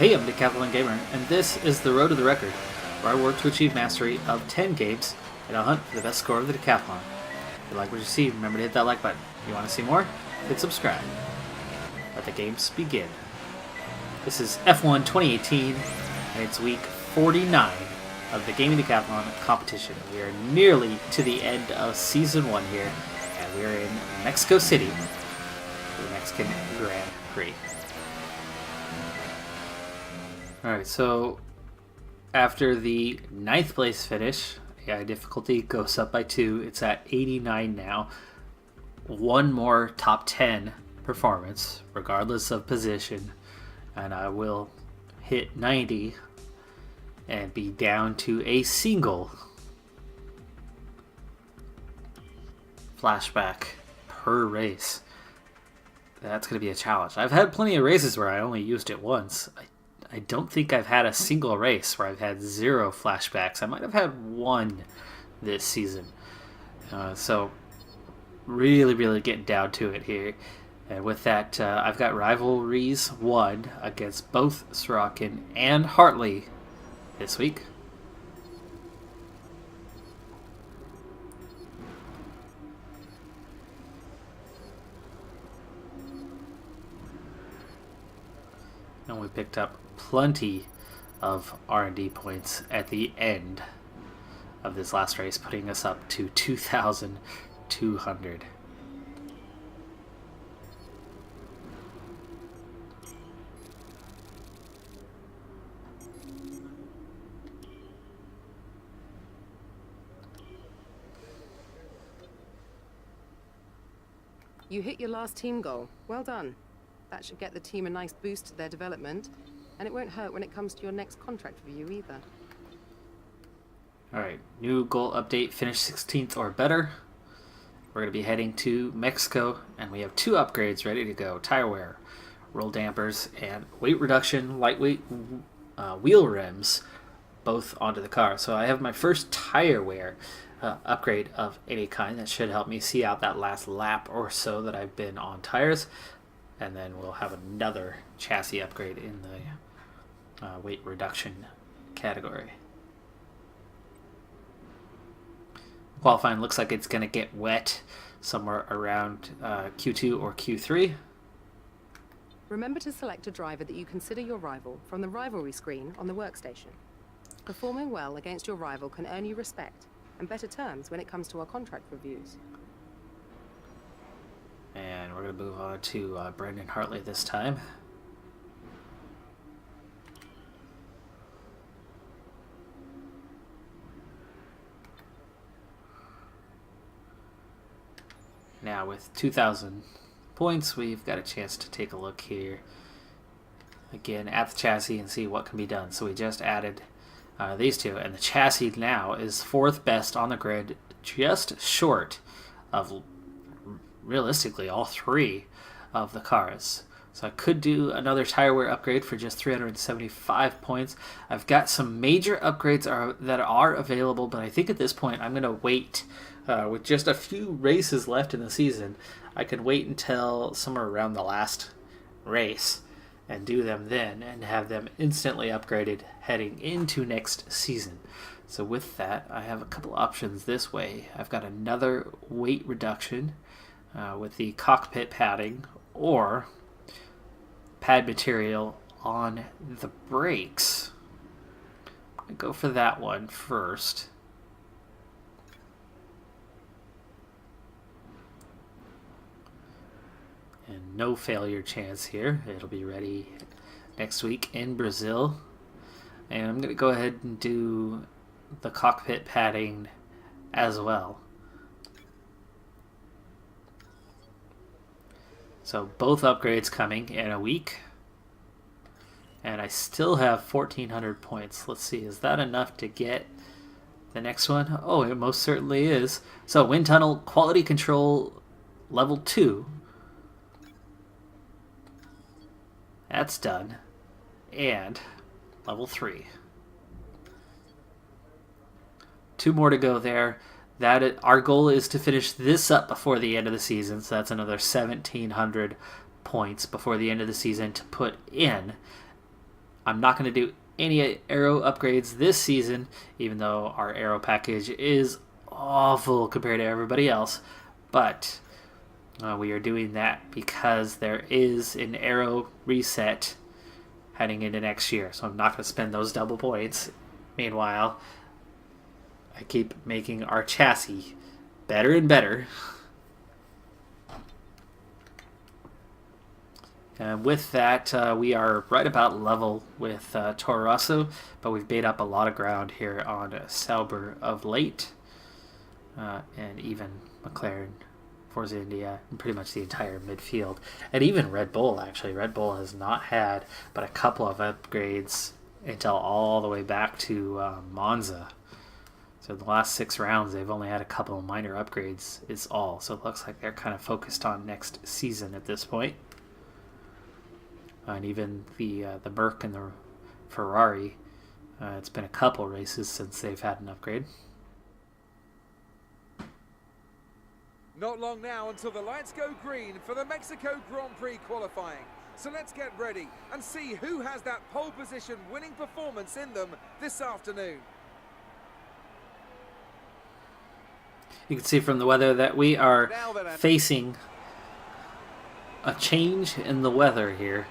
Hey, I'm Decathlon Gamer, and this is the Road to the Record, where I work to achieve mastery of 10 games in a hunt for the best score of the Decathlon. If you like what you see, remember to hit that like button. If you want to see more, hit subscribe. Let the games begin. This is F1 2018, and it's week 49 of the Gaming Decathlon competition. We are nearly to the end of Season 1 here, and we are in Mexico City for the Mexican Grand Prix. Alright, so after the 9th place finish, AI difficulty goes up by 2. It's at 89 now. One more top 10 performance, regardless of position, and I will hit 90 and be down to a single flashback per race. That's going to be a challenge. I've had plenty of races where I only used it once. I don't think I've had a single race where I've had 0 flashbacks. I might have had 1 this season. So really getting down to it here. And with that, I've got Rivalries 1 against both Sorokin and Hartley this week. And we picked up plenty of R&D points at the end of this last race, putting us up to 2,200. You hit your last team goal. Well done. That should get the team a nice boost to their development, and it won't hurt when it comes to your next contract review either. Alright, new goal update, finish 16th or better. We're going to be heading to Mexico, and we have 2 upgrades ready to go. Tire wear, roll dampers, and weight reduction, lightweight wheel rims, both onto the car. So I have my first tire wear upgrade of any kind. That should help me see out that last lap or so that I've been on tires. And then we'll have another chassis upgrade in the weight reduction category. Qualifying looks like it's going to get wet somewhere around Q2 or Q3. Remember to select a driver that you consider your rival from the rivalry screen on the workstation. Performing well against your rival can earn you respect and better terms when it comes to our contract reviews. And we're going to move on to Brendan Hartley this time. Now with 2,000 points, we've got a chance to take a look here again at the chassis and see what can be done. So we just added these 2, and the chassis now is 4th best on the grid, just short of realistically all 3 of the cars. So I could do another tire wear upgrade for just 375 points. I've got some major upgrades that are available, but I think at this point I'm going to wait. With just a few races left in the season, I could wait until somewhere around the last race and do them then and have them instantly upgraded heading into next season. So with that, I have a couple options this way. I've got another weight reduction with the cockpit padding or pad material on the brakes. I'm going to go for that one first. And no failure chance here. It'll be ready next week in Brazil. And I'm going to go ahead and do the cockpit padding as well. So both upgrades coming in a week. And I still have 1,400 points. Let's see, is that enough to get the next one? Oh, it most certainly is. So wind tunnel quality control level 2. That's done. And level 3. 2 more to go there. Our goal is to finish this up before the end of the season, so that's another 1,700 points before the end of the season to put in I'm not going to do any aero upgrades this season, even though our aero package is awful compared to everybody else. But we are doing that because there is an aero reset heading into next year. So I'm not going to spend those double points. Meanwhile, I keep making our chassis better and better. And with that, we are right about level with Toro Rosso, but we've made up a lot of ground here on Sauber of late, and even McLaren, Forza India, and pretty much the entire midfield. And even Red Bull, actually. Red Bull has not had but a couple of upgrades until all the way back to Monza. So the last 6 rounds, they've only had a couple of minor upgrades, is all. So it looks like they're kind of focused on next season at this point. And even the Merc and the Ferrari, it's been a couple races since they've had an upgrade. Not long now until the lights go green for the Mexico Grand Prix qualifying. So let's get ready and see who has that pole position winning performance in them this afternoon. You can see from the weather that we are facing a change in the weather here.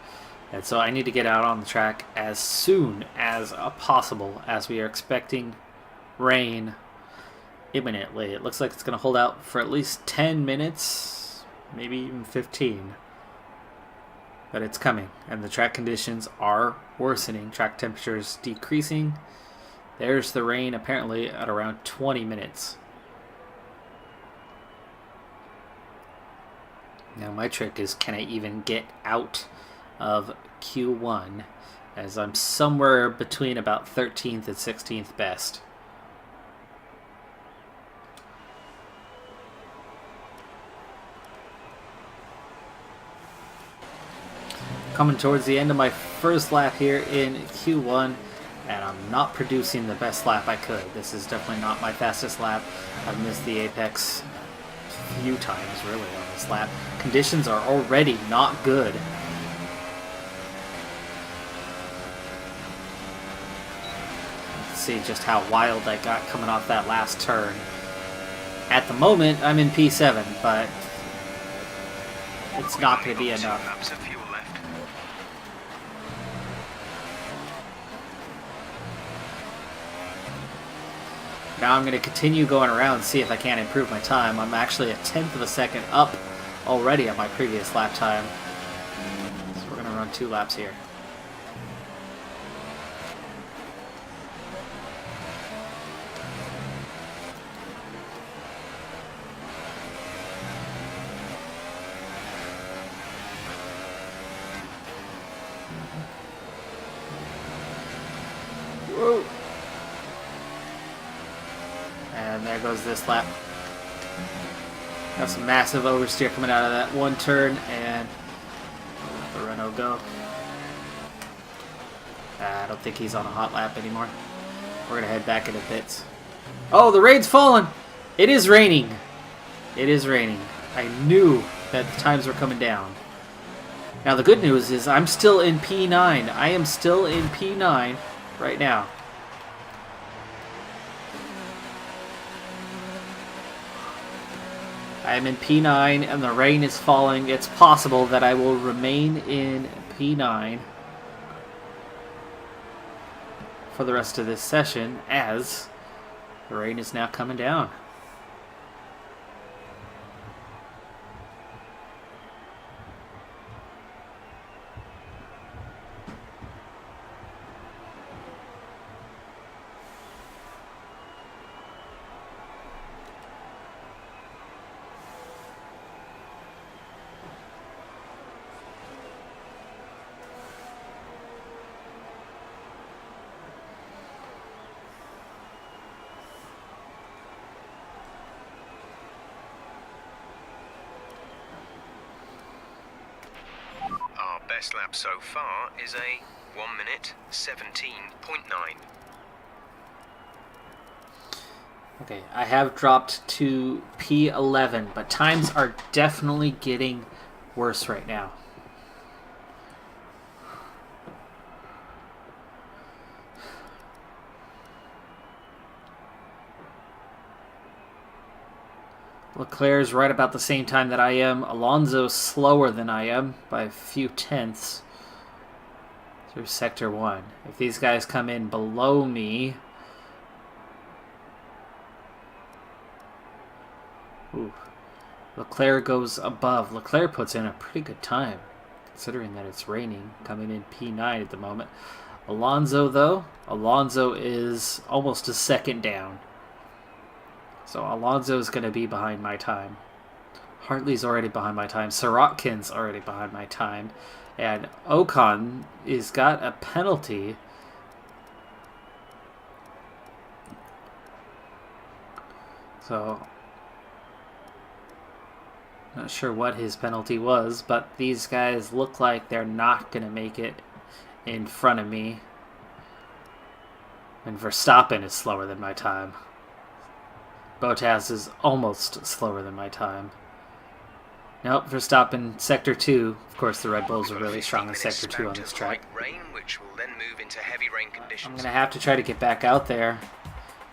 And so I need to get out on the track as soon as possible, as we are expecting rain imminently. It looks like it's going to hold out for at least 10 minutes, maybe even 15. But it's coming, and the track conditions are worsening. Track temperatures decreasing. There's the rain apparently at around 20 minutes. Now my trick is, can I even get out of Q1, as I'm somewhere between about 13th and 16th best. Coming towards the end of my first lap here in Q1, and I'm not producing the best lap I could. This is definitely not my fastest lap. I've missed the apex a few times really on this lap. Conditions are already not good. See just how wild I got coming off that last turn. At the moment, I'm in P7, but it's not going to be enough. Now I'm going to continue going around and see if I can improve my time. I'm actually a 1/10 of a second up already on my previous lap time. So we're going to run 2 laps here. Whoa. And there goes this lap. Got some massive oversteer coming out of that one turn, and let the Renault go. I don't think he's on a hot lap anymore. We're going to head back into pits. Oh, the rain's fallen! It is raining! It is raining. I knew that the times were coming down. Now the good news is I'm still in P9. I am still in P9 right now. I am in P9 and the rain is falling. It's possible that I will remain in P9 for the rest of this session, as the rain is now coming down. Best lap so far is a 1 minute 17.9. Okay, I have dropped to P11, but times are definitely getting worse right now. Leclerc's right about the same time that I am. Alonso's slower than I am by a few tenths through Sector 1. If these guys come in below me... Ooh. Leclerc goes above. Leclerc puts in a pretty good time, considering that it's raining, coming in P9 at the moment. Alonso, though, Alonso is almost a second down. So Alonso is going to be behind my time. Hartley's already behind my time. Sirotkin's already behind my time. And Ocon is got a penalty. So, not sure what his penalty was, but these guys look like they're not going to make it in front of me. And Verstappen is slower than my time. Bottas is almost slower than my time. Nope, Verstappen, Sector 2. Of course, the Red Bulls are really strong in Sector 2 on this track. Rain, which will then move into heavy rain I'm conditions. going to have to try to get back out there.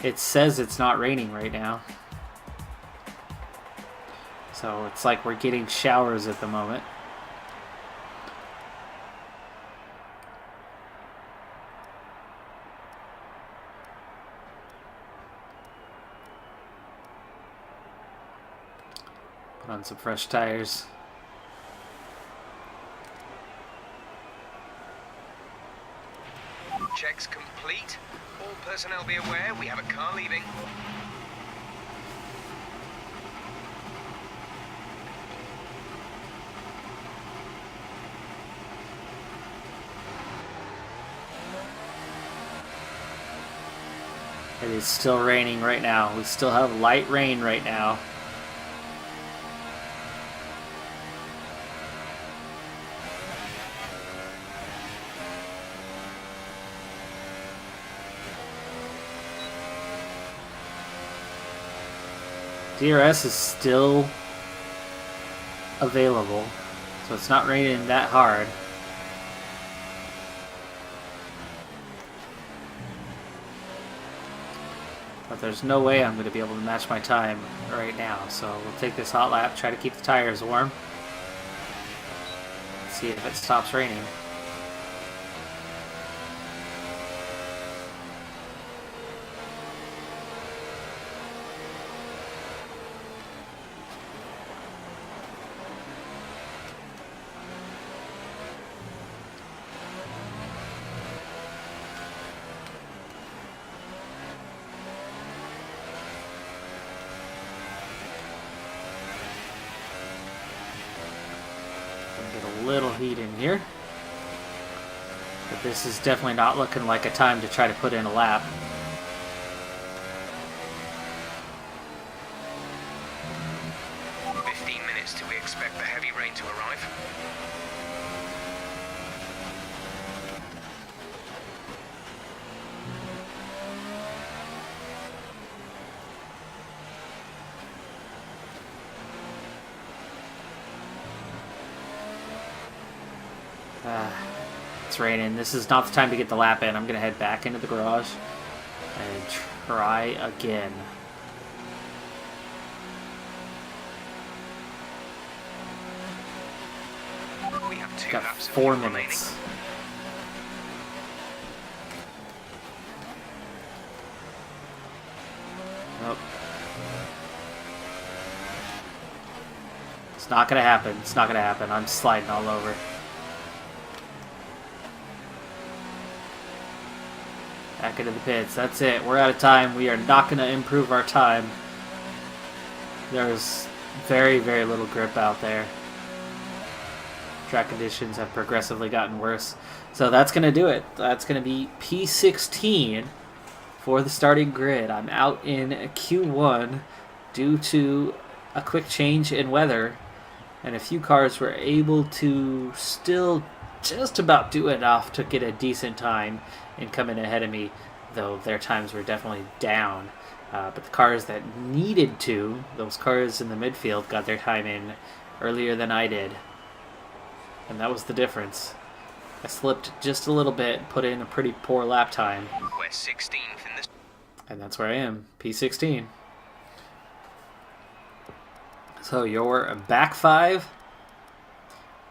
It says it's not raining right now. So it's like we're getting showers at the moment. Put on some fresh tires. Checks complete. All personnel be aware, we have a car leaving. It is still raining right now. We still have light rain right now. DRS is still available, so it's not raining that hard. But there's no way I'm going to be able to match my time right now, so we'll take this hot lap, try to keep the tires warm, see if it stops raining. Get a little heat in here, but this is definitely not looking like a time to try to put in a lap. Till we expect the heavy rain to arrive. It's raining. This is not the time to get the lap in. I'm going to head back into the garage and try again. We have two Got laps 4 remaining. minutes. Nope. It's not going to happen. It's not going to happen. I'm sliding all over. Back into the pits. That's it. We're out of time. We are not going to improve our time. There's very, very little grip out there. Track conditions have progressively gotten worse. So that's going to do it. That's going to be P16 for the starting grid. I'm out in Q1 due to a quick change in weather. And a few cars were able to still just about do enough to get a decent time and come in ahead of me, though their times were definitely down. But the cars that needed to, those cars in the midfield, got their time in earlier than I did. And that was the difference. I slipped just a little bit, put in a pretty poor lap time. We're 16th in this. And that's where I am, P16. So your back five,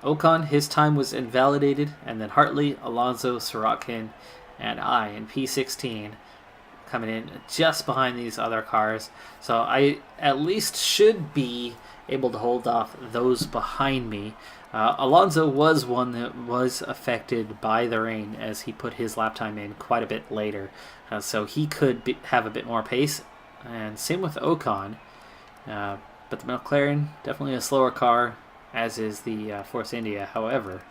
Ocon, his time was invalidated, and then Hartley, Alonso, Sorokin, and I in P16 coming in just behind these other cars. So I at least should be able to hold off those behind me. Alonso was one that was affected by the rain as he put his lap time in quite a bit later. So he could have a bit more pace. And same with Ocon. But the McLaren, definitely a slower car, as is the Force India. However,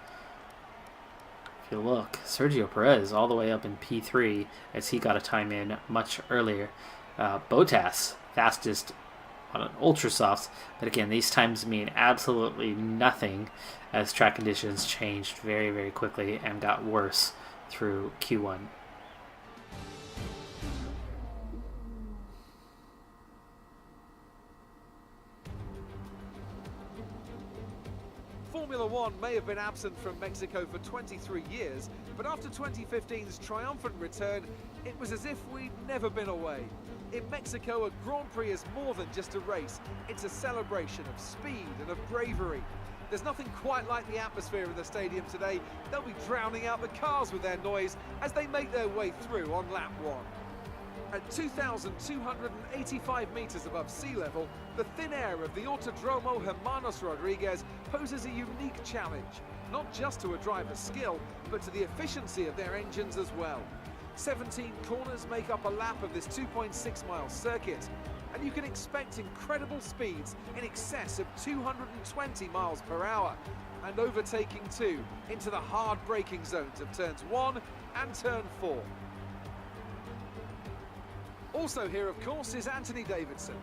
if you look, Sergio Perez all the way up in P3 as he got a time in much earlier. Bottas, fastest on ultra softs, but again, these times mean absolutely nothing as track conditions changed very, very quickly and got worse through Q1. Formula One may have been absent from Mexico for 23 years, but after 2015's triumphant return, it was as if we'd never been away. In Mexico, a Grand Prix is more than just a race. It's a celebration of speed and of bravery. There's nothing quite like the atmosphere in the stadium today. They'll be drowning out the cars with their noise as they make their way through on lap 1. At 2,285 metres above sea level, the thin air of the Autodromo Hermanos Rodriguez poses a unique challenge, not just to a driver's skill, but to the efficiency of their engines as well. 17 corners make up a lap of this 2.6-mile circuit, and you can expect incredible speeds in excess of 220 miles per hour, and overtaking too into the hard braking zones of turns 1 and turn 4. Also here, of course, is Anthony Davidson.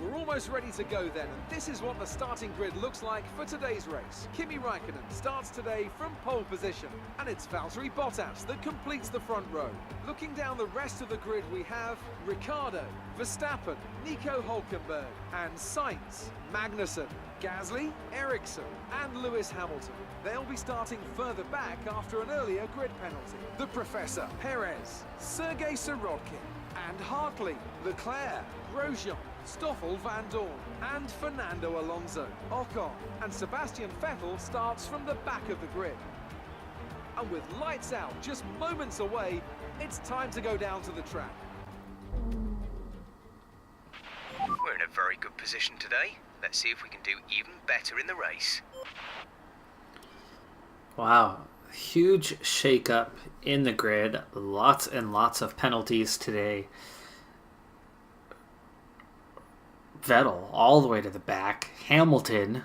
We're almost ready to go then, and this is what the starting grid looks like for today's race. Kimi Raikkonen starts today from pole position, and it's Valtteri Bottas that completes the front row. Looking down the rest of the grid, we have Ricciardo, Verstappen, Nico Hülkenberg, and Sainz, Magnussen, Gasly, Ericsson, and Lewis Hamilton. They'll be starting further back after an earlier grid penalty. The Professor, Perez, Sergei Sorokin, and Hartley, Leclerc, Grosjean, Stoffel Van Dorn, and Fernando Alonso. Ocon and Sebastian Vettel starts from the back of the grid. And with lights out just moments away, it's time to go down to the track. We're in a very good position today. Let's see if we can do even better in the race. Wow, huge shakeup in the grid. Lots and lots of penalties today. Vettel all the way to the back. Hamilton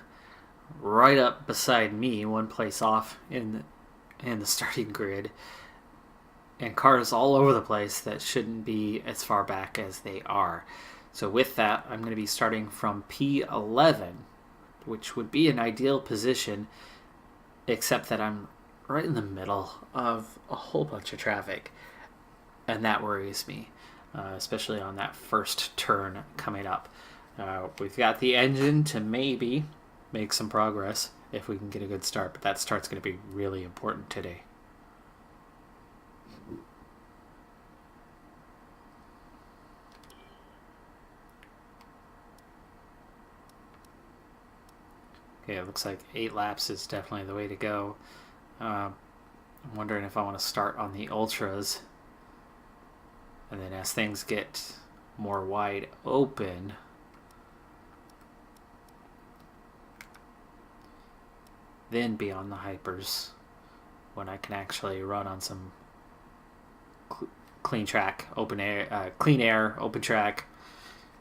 right up beside me, one place off in the starting grid. And cars all over the place that shouldn't be as far back as they are. So with that, I'm going to be starting from P11, which would be an ideal position, except that I'm right in the middle of a whole bunch of traffic. And that worries me, especially on that first turn coming up. We've got the engine to maybe make some progress if we can get a good start, but that start's going to be really important today. Okay, it looks like 8 laps is definitely the way to go. I'm wondering if I want to start on the ultras, and then as things get more wide open, then be on the hypers when I can actually run on some clean track, open air, clean air, open track,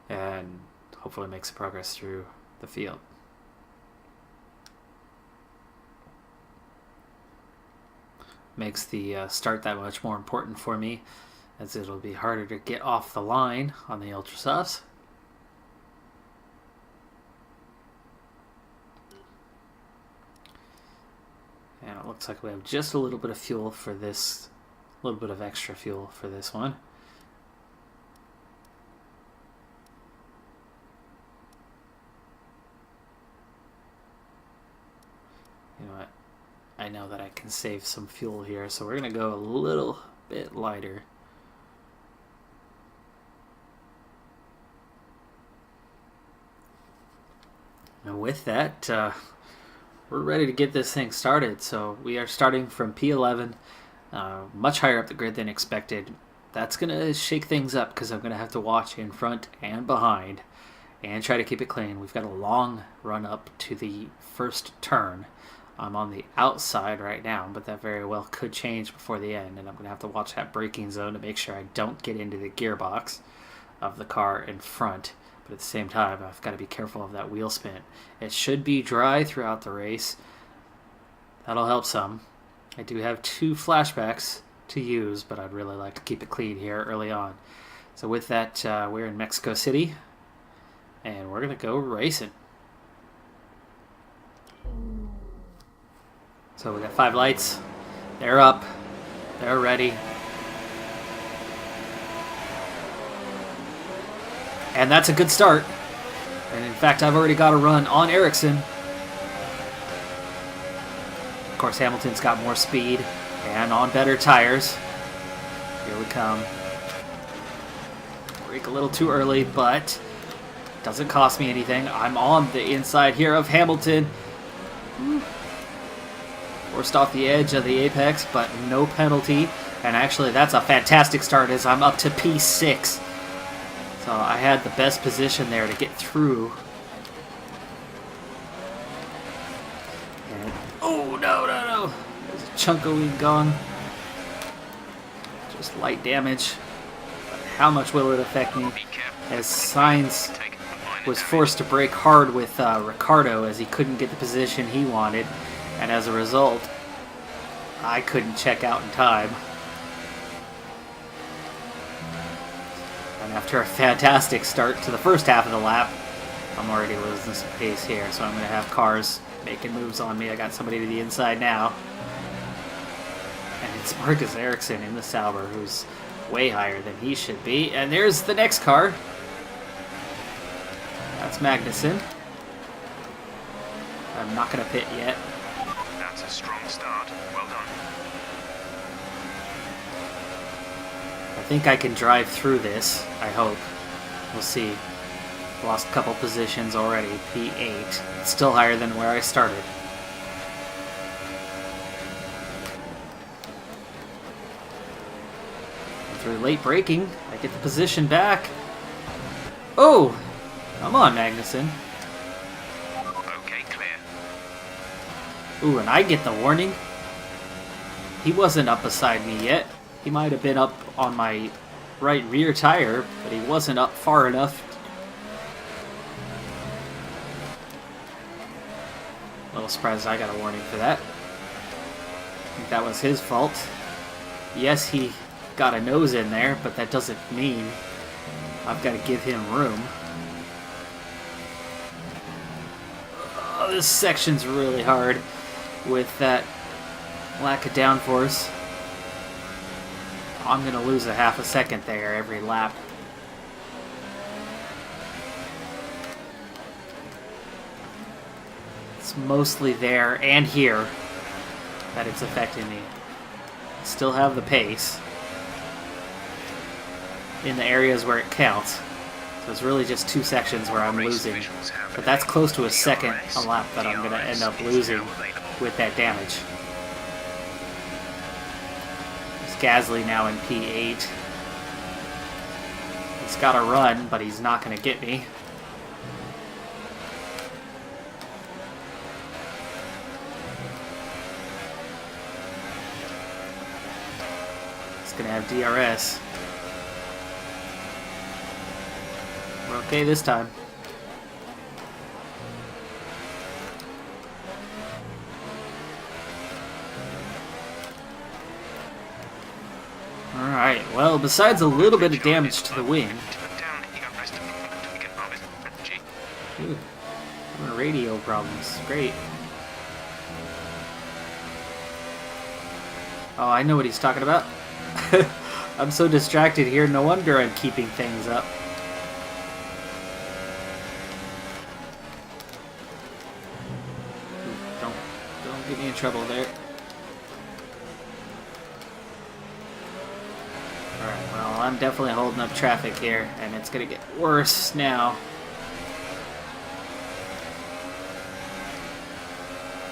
and hopefully make some progress through the field. Makes the start that much more important for me, as it'll be harder to get off the line on the ultra softs. And it looks like we have just a little bit of fuel for this, a little bit of extra fuel for this one. I know that I can save some fuel here, so we're going to go a little bit lighter. And with that, we're ready to get this thing started. So we are starting from P11, much higher up the grid than expected. That's going to shake things up because I'm going to have to watch in front and behind and try to keep it clean. We've got a long run up to the first turn. I'm on the outside right now, but that very well could change before the end, and I'm going to have to watch that braking zone to make sure I don't get into the gearbox of the car in front. But at the same time, I've got to be careful of that wheel spin. It should be dry throughout the race. That'll help some. I do have 2 flashbacks to use, but I'd really like to keep it clean here early on. So with that, we're in Mexico City, and we're going to go racing. So we got 5 lights. They're up. They're ready. And that's a good start. And in fact, I've already got a run on Ericsson. Of course, Hamilton's got more speed and on better tires. Here we come. Brake a little too early, but doesn't cost me anything. I'm on the inside here of Hamilton. Forced off the edge of the apex, but no penalty. And actually, that's a fantastic start as I'm up to P6. So I had the best position there to get through. And, oh, no. There's a chunk of weed gone. Just light damage. But how much will it affect me? As Sainz was forced to brake hard with Ricardo as he couldn't get the position he wanted. And as a result, I couldn't check out in time. And after a fantastic start to the first half of the lap, I'm already losing some pace here, so I'm going to have cars making moves on me. I got somebody to the inside now. And it's Marcus Ericsson in the Sauber, who's way higher than he should be. And there's the next car. That's Magnussen. I'm not going to pit yet. That's a strong start. Well done. I think I can drive through this, I hope. We'll see. Lost a couple positions already. P8. It's still higher than where I started. Through late braking, I get the position back. Oh! Come on, Magnussen. Okay, clear. Ooh, and I get the warning. He wasn't up beside me yet. He might have been up on my right rear tire, but he wasn't up far enough. A little surprised I got a warning for that. I think that was his fault. Yes, he got a nose in there, but that doesn't mean I've got to give him room. Oh, this section's really hard with that lack of downforce. I'm going to lose a half a second there every lap. It's mostly there and here that it's affecting me. Still have the pace in the areas where it counts. So it's really just 2 sections where I'm losing. But that's close to a second a lap that I'm going to end up losing with that damage. Gasly now in P8. He's got to run, but he's not going to get me. He's going to have DRS. We're okay this time. Alright, well, besides a little bit of damage to the wing. Ooh, radio problems. Great. Oh, I know what he's talking about. I'm so distracted here, no wonder I'm keeping things up. Don't get me in trouble there. I'm definitely holding up traffic here, and it's going to get worse now.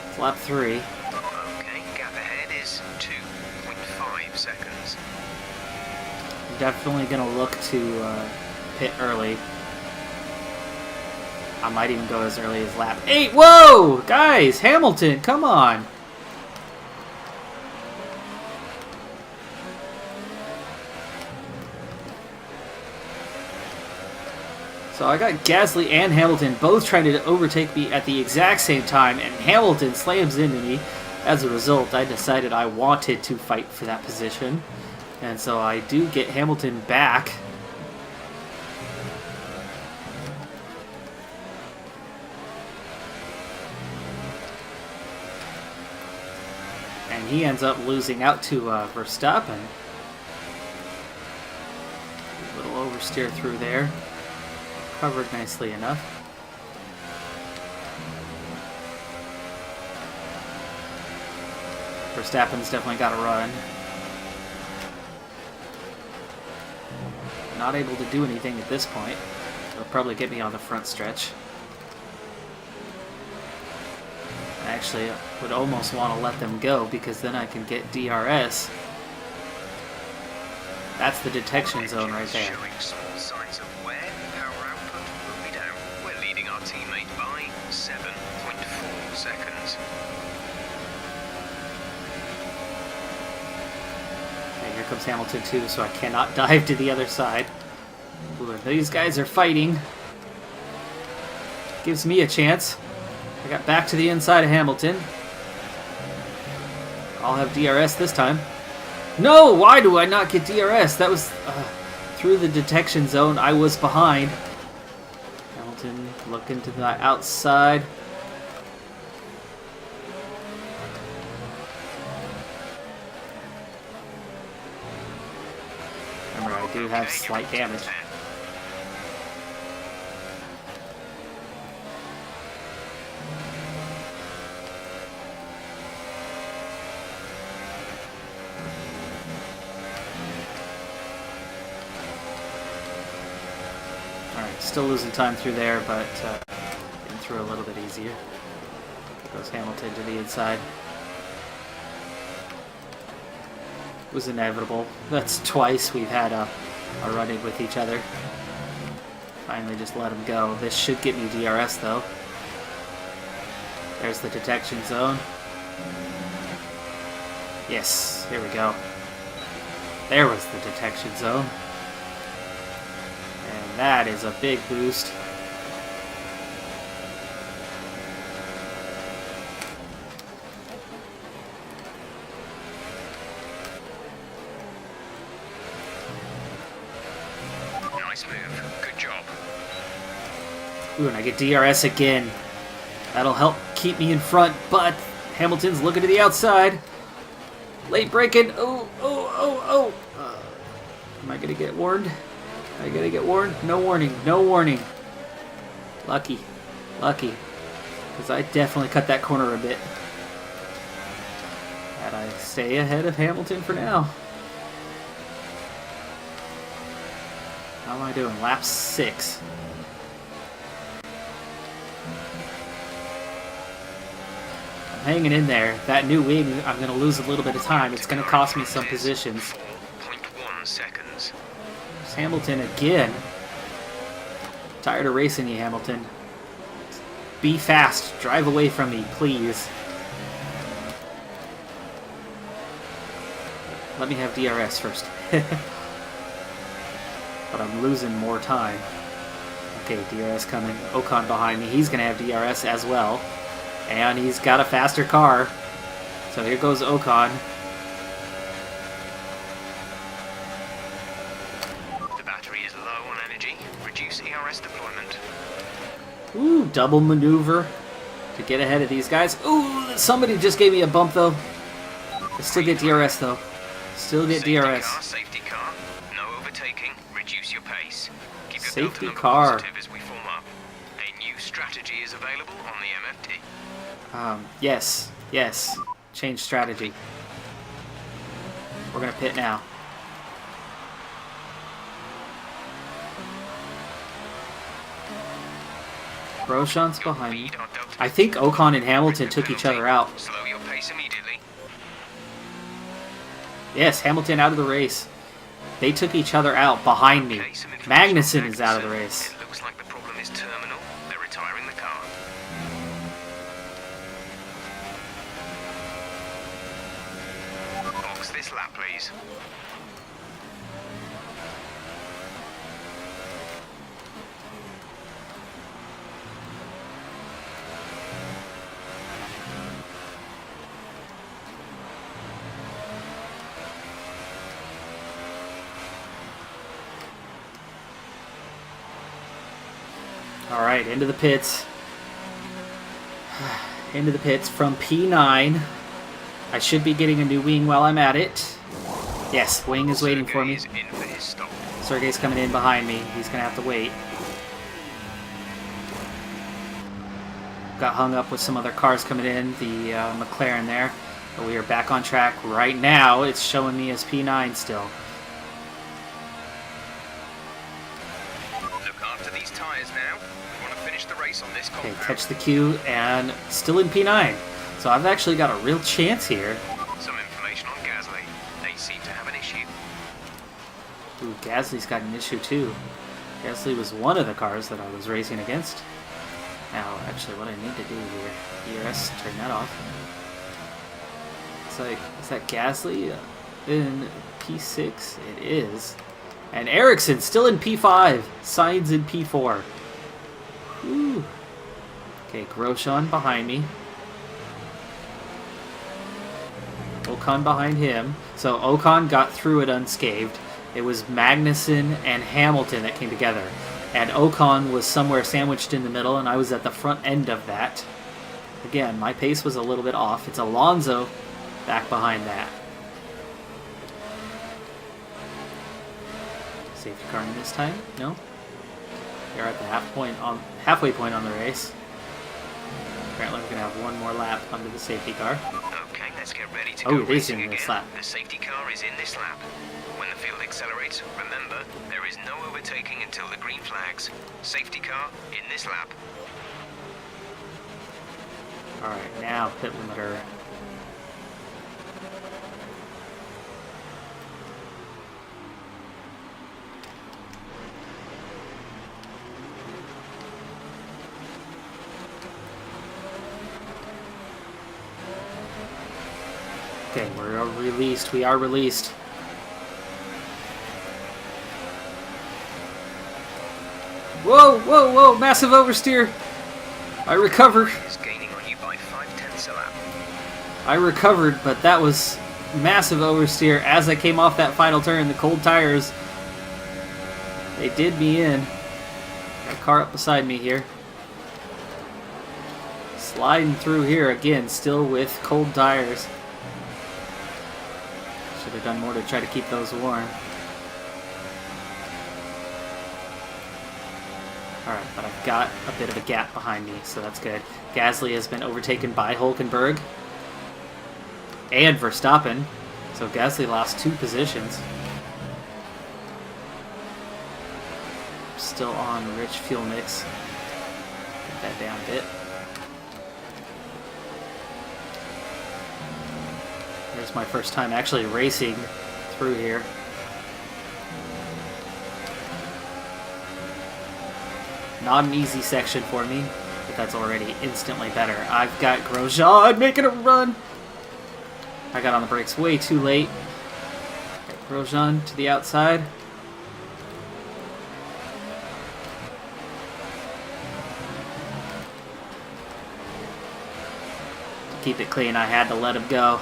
It's lap 3. Okay, gap ahead is 2.5 seconds. I'm definitely going to look to pit early. I might even go as early as lap 8. Whoa! Guys, Hamilton, come on! So I got Gasly and Hamilton both trying to overtake me at the exact same time, and Hamilton slams into me. As a result, I decided I wanted to fight for that position. And so I do get Hamilton back. And he ends up losing out to Verstappen. A little oversteer through there. Covered nicely enough. Verstappen's definitely got to run. Not able to do anything at this point. They'll probably get me on the front stretch. I actually would almost want to let them go because then I can get DRS. That's the detection zone right there. Showing small signs of wear. Power output will be down. We're leading our teammate by 7.4 seconds. Okay, here comes Hamilton too, so I cannot dive to the other side. Ooh, these guys are fighting. Gives me a chance. I got back to the inside of Hamilton. I'll have DRS this time. No! Why do I not get DRS? That was through the detection zone. I was behind. Hamilton looking to the outside. Remember, I do have slight damage. Still losing time through there, but getting through a little bit easier. Goes Hamilton to the inside. It was inevitable. That's twice we've had a run-in with each other. Finally just let him go. This should get me DRS though. There's the detection zone. Yes, here we go. There was the detection zone. That is a big boost. Nice move. Good job. Ooh, and I get DRS again. That'll help keep me in front, but Hamilton's looking to the outside. Late braking. Oh. Am I going to get warned? I gotta get warned? No warning, no warning. Lucky. Because I definitely cut that corner a bit. And I stay ahead of Hamilton for now. How am I doing? Lap 6. I'm hanging in there. That new wing, I'm gonna lose a little bit of time. It's gonna cost me some positions. 4.1 seconds. Hamilton again. Tired of racing you, Hamilton. Be fast. Drive away from me, please. Let me have DRS first. But I'm losing more time. Okay, DRS coming. Ocon behind me. He's going to have DRS as well. And he's got a faster car. So here goes Ocon. Deployment. Ooh, double maneuver to get ahead of these guys. Ooh, somebody just gave me a bump though. I still get DRS though. Still get DRS. Safety car. No overtaking. Reduce your pace. Keep your Safety delta car. number positive as we form up. A new strategy is available on the MFT. Yes. Change strategy. We're gonna pit now. Grosjean's behind me. Lead our Delta I think Ocon and Hamilton took each other out. Slow your pace immediately. Yes, Hamilton out of the race. They took each other out behind me. Okay, some information Magnussen on is out of the Magnussen. race. It looks like the problem is terminal. They're retiring the car. Box this lap, please. Alright, into the pits. Into the pits from P9. I should be getting a new wing while I'm at it. Yes, wing is waiting for me. Sergey is in for his stop. Sergey's coming in behind me. He's going to have to wait. Got hung up with some other cars coming in. The McLaren there. But we are back on track right now. It's showing me as P9 still. Look after these tyres now. We want to finish the race on this Okay, compound. catch the cue and still in P9. So I've actually got a real chance here. Some information on Gasly. They seem to have an issue. Ooh, Gasly's got an issue too. Gasly was one of the cars that I was racing against. Now, actually, what I need to do here, ERS, turn that off. It's like, is that Gasly in P6? It is. And Ericsson still in P5. Sainz in P4. Whew. Okay, Grosjean behind me. Ocon behind him. So Ocon got through it unscathed. It was Magnussen and Hamilton that came together. And Ocon was somewhere sandwiched in the middle, and I was at the front end of that. Again, my pace was a little bit off. It's Alonso back behind that. Safety car in this time? No? You're at the halfway point on the race. Apparently we're going to have one more lap under the safety car. Okay, let's get ready to Oh, go it is racing in this again. lap. The safety car is in this lap. When the field accelerates, remember, there is no overtaking until the green flags. Safety car in this lap. Alright, now pit limiter. Okay, we're released. We are released. Whoa, whoa, whoa! Massive oversteer! I recovered. Is gaining on you by 0.5 a lap. I recovered, but that was massive oversteer as I came off that final turn. The cold tires, they did me in. Got a car up beside me here. Sliding through here again, still with cold tires. Should have done more to try to keep those warm. Alright, but I've got a bit of a gap behind me, so that's good. Gasly has been overtaken by Hülkenberg and Verstappen, so Gasly lost 2 positions. Still on rich fuel mix. Get that down a bit. Here's my first time actually racing through here. Not an easy section for me, but that's already instantly better. I've got Grosjean making a run. I got on the brakes way too late. Got Grosjean to the outside. To keep it clean, I had to let him go.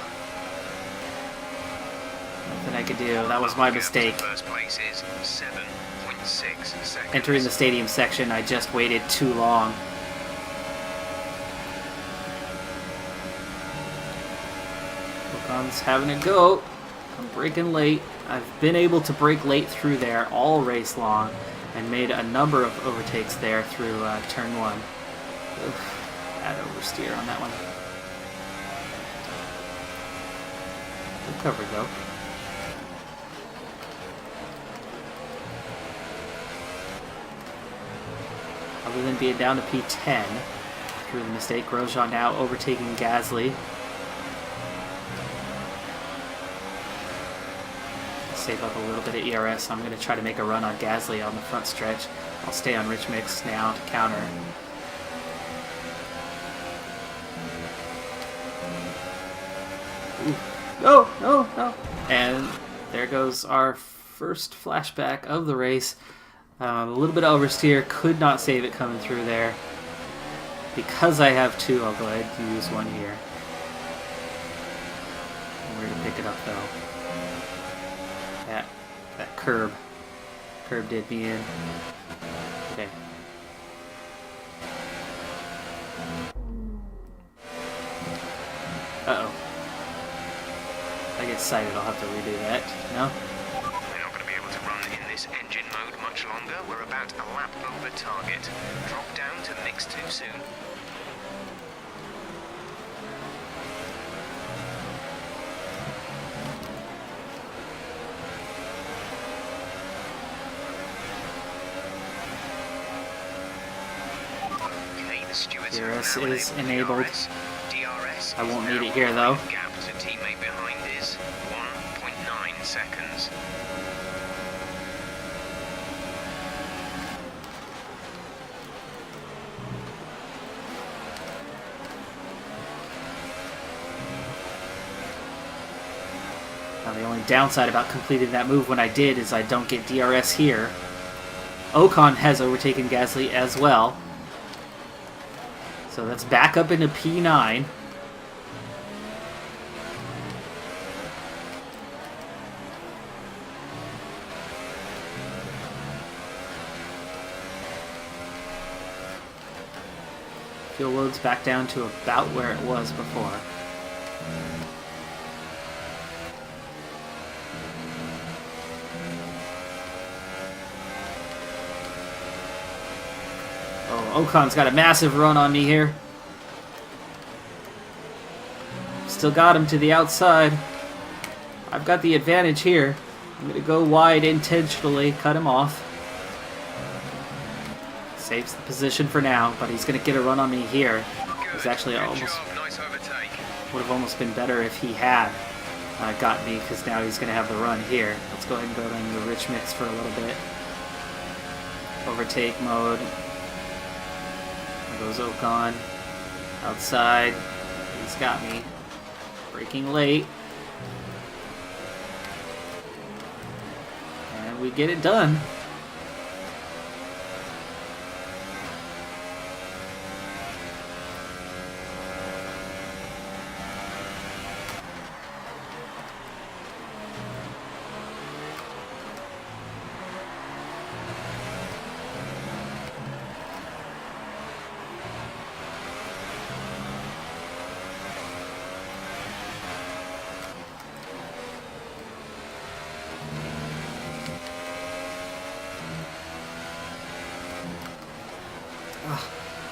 Nothing I could do. That was my mistake. First place is 7.6 seconds. Entering the stadium section, I just waited too long. Ocon's having a go. I'm braking late. I've been able to brake late through there all race long and made a number of overtakes there through turn 1. Oof, bad oversteer on that one. Good cover though. other than being down to P10 through the mistake. Grosjean now overtaking Gasly. Save up a little bit of ERS. I'm going to try to make a run on Gasly on the front stretch. I'll stay on Rich Mix now to counter. Ooh. No, no, no. And there goes our first flashback of the race. A little bit of oversteer. Could not save it coming through there. Because I have two, I'll go ahead and use one here. Where to pick it up though? That curb. Curb did me in. Okay. Uh-oh. I get excited, I'll have to redo that. No? We're not going to be able to run in this engine mode much longer. We're about a lap over target. Drop down to mix too soon. DRS is enabled. I won't need it here though. Gap to teammate behind is 1.9 seconds. Now the only downside about completing that move when I did is I don't get DRS here. Ocon has overtaken Gasly as well. So that's back up into P9. Fuel load's back down to about where it was before. Oh, Ocon's got a massive run on me here. Still got him to the outside. I've got the advantage here. I'm going to go wide intentionally, cut him off. Saves the position for now, but he's going to get a run on me here. It's actually almost would have almost been better if he had got me, because now he's going to have the run here. Let's go ahead and go in the Rich Mix for a little bit. Overtake mode. There goes Ocon. Outside. He's got me. Braking late. And we get it done.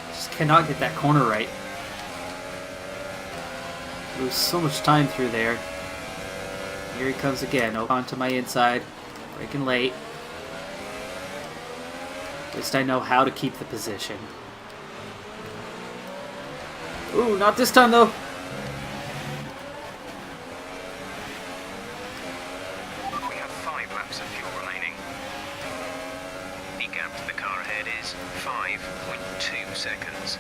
Just cannot get that corner right. Lose so much time through there. Here he comes again. Ocon to my inside. Braking late. At least I know how to keep the position. Ooh, not this time though. We have 5 laps of fuel remaining. The gap to the car ahead is 5.2 seconds.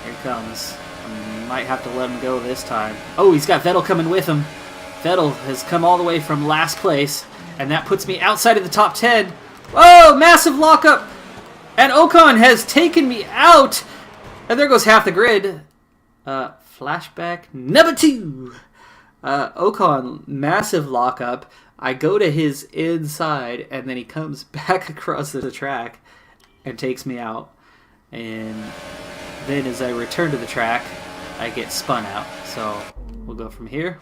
Here he comes. I might have to let him go this time. Oh, he's got Vettel coming with him. Vettel has come all the way from last place, and that puts me outside of the top 10. Whoa, massive lockup! And Ocon has taken me out! And there goes half the grid. Flashback number 2. Ocon, massive lockup. I go to his inside, and then he comes back across the track and takes me out. And then as I return to the track, I get spun out. So we'll go from here.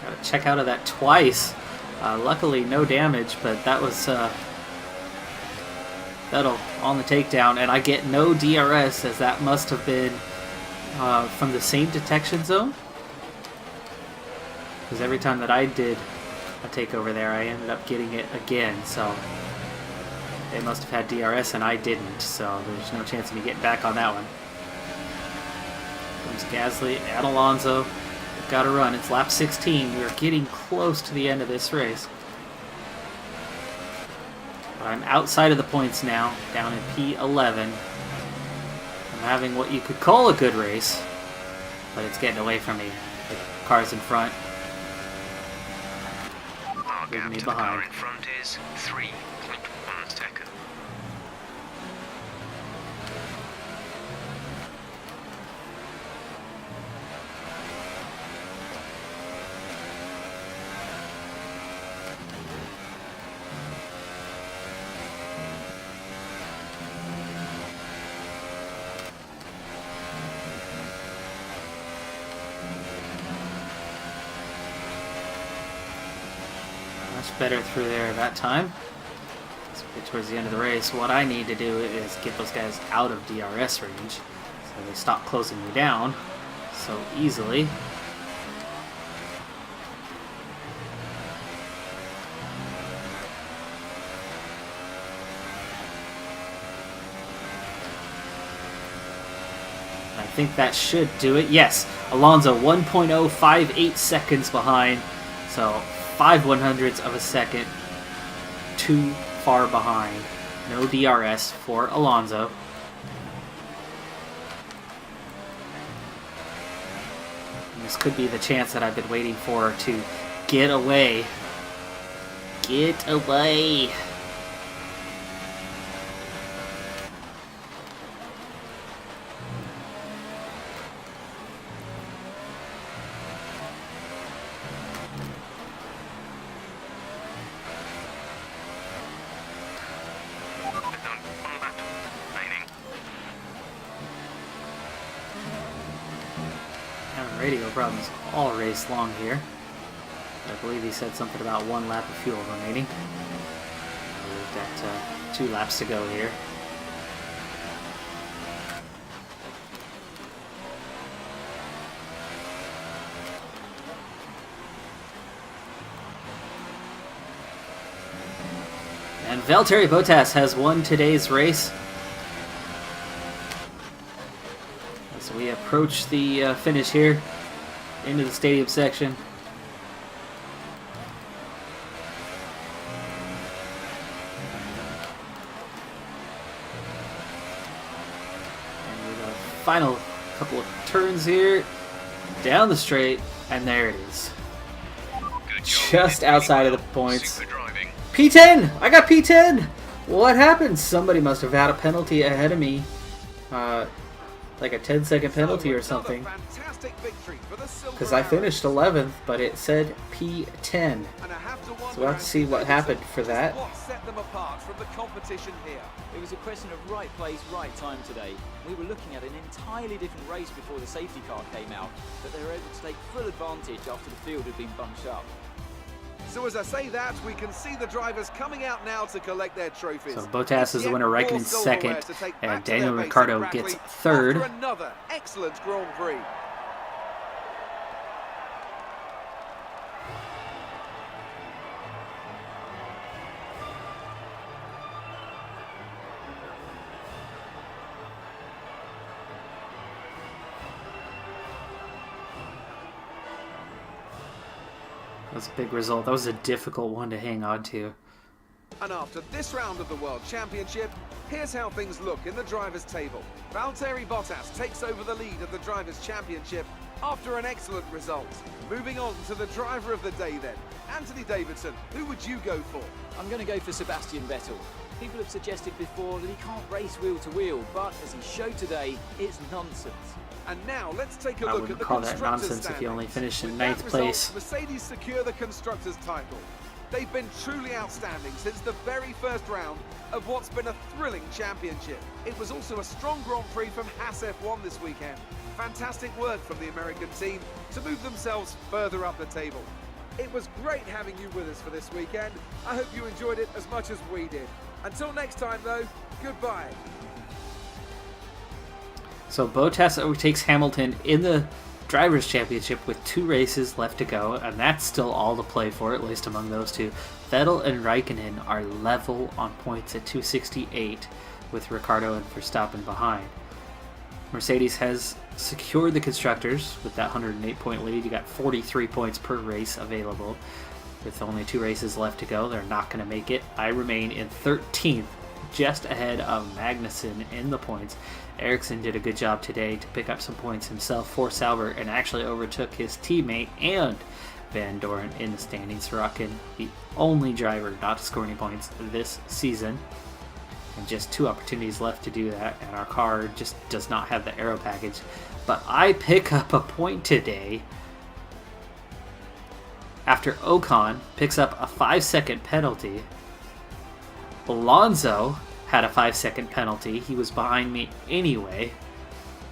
Gotta check out of that twice. Luckily no damage, but that was Vettel on the takedown, and I get no DRS, as that must have been from the same detection zone. Because every time that I did a takeover there, I ended up getting it again. So they must have had DRS and I didn't. So there's no chance of me getting back on that one. Comes Gasly and Alonso. They've got to run. It's lap 16. We're getting close to the end of this race. But I'm outside of the points now, down in P11. I'm having what you could call a good race, but it's getting away from me. The cars in front. Our Leaving gap me to the car behind. in front is 3.1 seconds. Much better through there that time. Let's get towards the end of the race. What I need to do is get those guys out of DRS range so they stop closing me down so easily. I think that should do it. Yes, Alonso 1.058 seconds behind. So 5/100ths of a second too far behind. No DRS for Alonso. And this could be the chance that I've been waiting for to get away. Get away. Having radio problems all race long here. I believe he said something about 1 lap of fuel remaining. We've got 2 laps to go here. And Valtteri Bottas has won today's race. As we approach the finish here, into the stadium section. And with a final couple of turns here, down the straight, and there it is. Just outside of the points. Super driving. P10! I got P10! What happened? Somebody must have had a penalty ahead of me. Like a 10-second penalty or something. Because I finished 11th, but it said P10. So we'll have to see what happened for that. What set them apart from the competition here? It was a question of right place, right time today. We were looking at an entirely different race before the safety car came out, but they were able to take full advantage after the field had been bunched up. So as I say that, we can see the drivers coming out now to collect their trophies. So Bottas is the winner, Yet more Raikkonen's silverware second, to take and back to Daniel their base Ricciardo at Brackley gets third. after another excellent Grand Prix. That was a big result. That was a difficult one to hang on to. And after this round of the World Championship, here's how things look in the Drivers' Table. Valtteri Bottas takes over the lead of the Drivers' Championship after an excellent result. Moving on to the Driver of the Day then. Anthony Davidson, who would you go for? I'm going to go for Sebastian Vettel. People have suggested before that he can't race wheel to wheel, but as he showed today, it's nonsense. And now let's take a I look wouldn't at the call that Constructors' nonsense if you only standings. finish in With that 9th result, place. Mercedes secure the Constructors' title. They've been truly outstanding since the very first round of what's been a thrilling championship. It was also a strong Grand Prix from Haas F1 this weekend. Fantastic work from the American team to move themselves further up the table. It was great having you with us for this weekend. I hope you enjoyed it as much as we did. Until next time though, goodbye. So Bottas overtakes Hamilton in the Drivers' Championship with 2 races left to go, and that's still all to play for, at least among those two. Vettel and Raikkonen are level on points at 268, with Ricciardo and Verstappen behind. Mercedes has secured the Constructors with that 108-point lead. You got 43 points per race available. With only 2 races left to go, they're not going to make it. I remain in 13th, just ahead of Magnussen in the points. Ericsson did a good job today to pick up some points himself for Sauber and actually overtook his teammate and Van Doren in the standings. Sorokin, the only driver not to score any points this season. And just 2 opportunities left to do that, and our car just does not have the aero package. But I pick up a point today after Ocon picks up a 5-second penalty. Alonso had a 5-second penalty. He was behind me anyway,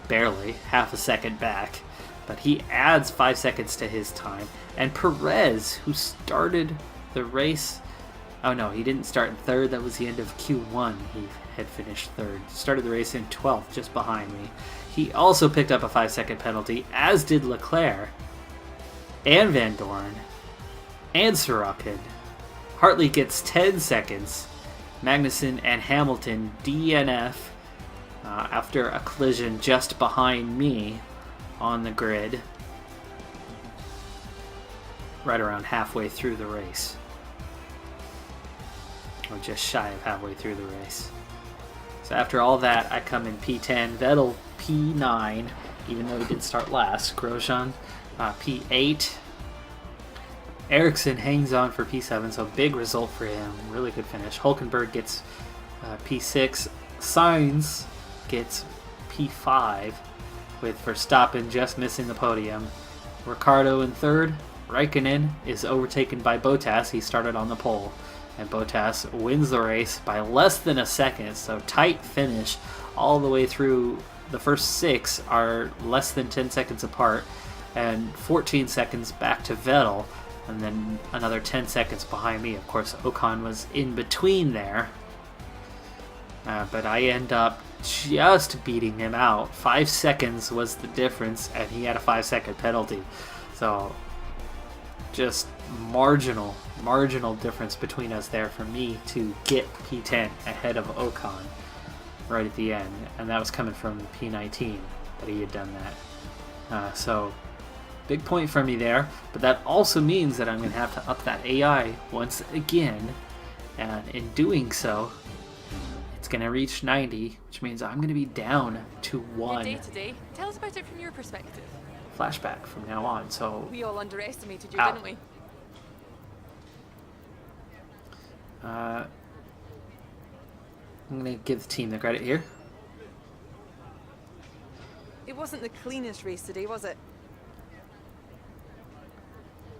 barely, half a second back, but he adds 5 seconds to his time. And Perez, who started the race, oh no, he didn't start in 3rd, that was the end of Q1, he had finished 3rd, started the race in 12th, just behind me. He also picked up a 5-second penalty, as did Leclerc, and Van Doren, and Sorokin. Hartley gets 10 seconds. Magnussen and Hamilton DNF after a collision just behind me on the grid, right around halfway through the race. Or just shy of halfway through the race. So after all that, I come in P10, Vettel P9, even though he did start last. Grosjean P8. Ericsson hangs on for P7, so big result for him. Really good finish. Hulkenberg gets P6. Sainz gets P5, with Verstappen just missing the podium. Ricciardo in 3rd. Raikkonen is overtaken by Bottas. He started on the pole. And Bottas wins the race by less than a second, so tight finish all the way through. The first 6 are less than 10 seconds apart, and 14 seconds back to Vettel, and then another 10 seconds behind me. Of course, Ocon was in between there, but I end up just beating him out. 5 seconds was the difference, and he had a 5-second penalty. So just marginal difference between us there for me to get P10 ahead of Ocon right at the end, and that was coming from P19 that he had done that. So big point for me there, but that also means that I'm going to have to up that AI once again, and in doing so, it's going to reach 90, which means I'm going to be down to 1. Your day today. Tell us about it from your perspective. Flashback from now on. So We all underestimated you, Ow. didn't we? I'm going to give the team the credit here. It wasn't the cleanest race today, was it?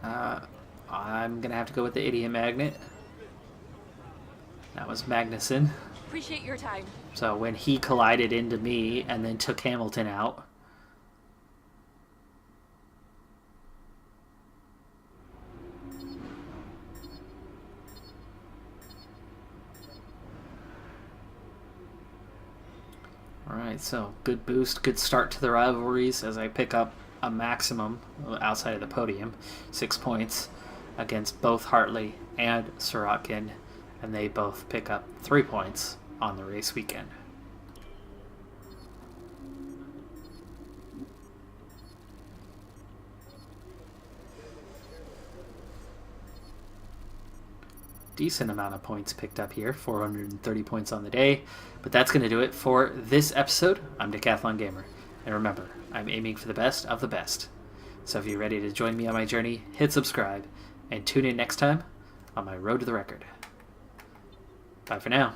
I'm going to have to go with the idiot magnet. That was Magnussen. Appreciate your time. So when he collided into me and then took Hamilton out. Alright, so good boost, good start to the rivalries as I pick up a maximum outside of the podium, 6 points against both Hartley and Sorokin, and they both pick up 3 points on the race weekend. Decent amount of points picked up here, 430 points on the day, but that's going to do it for this episode. I'm Decathlon Gamer, and remember, I'm aiming for the best of the best. So if you're ready to join me on my journey, hit subscribe, and tune in next time on my road to the record. Bye for now.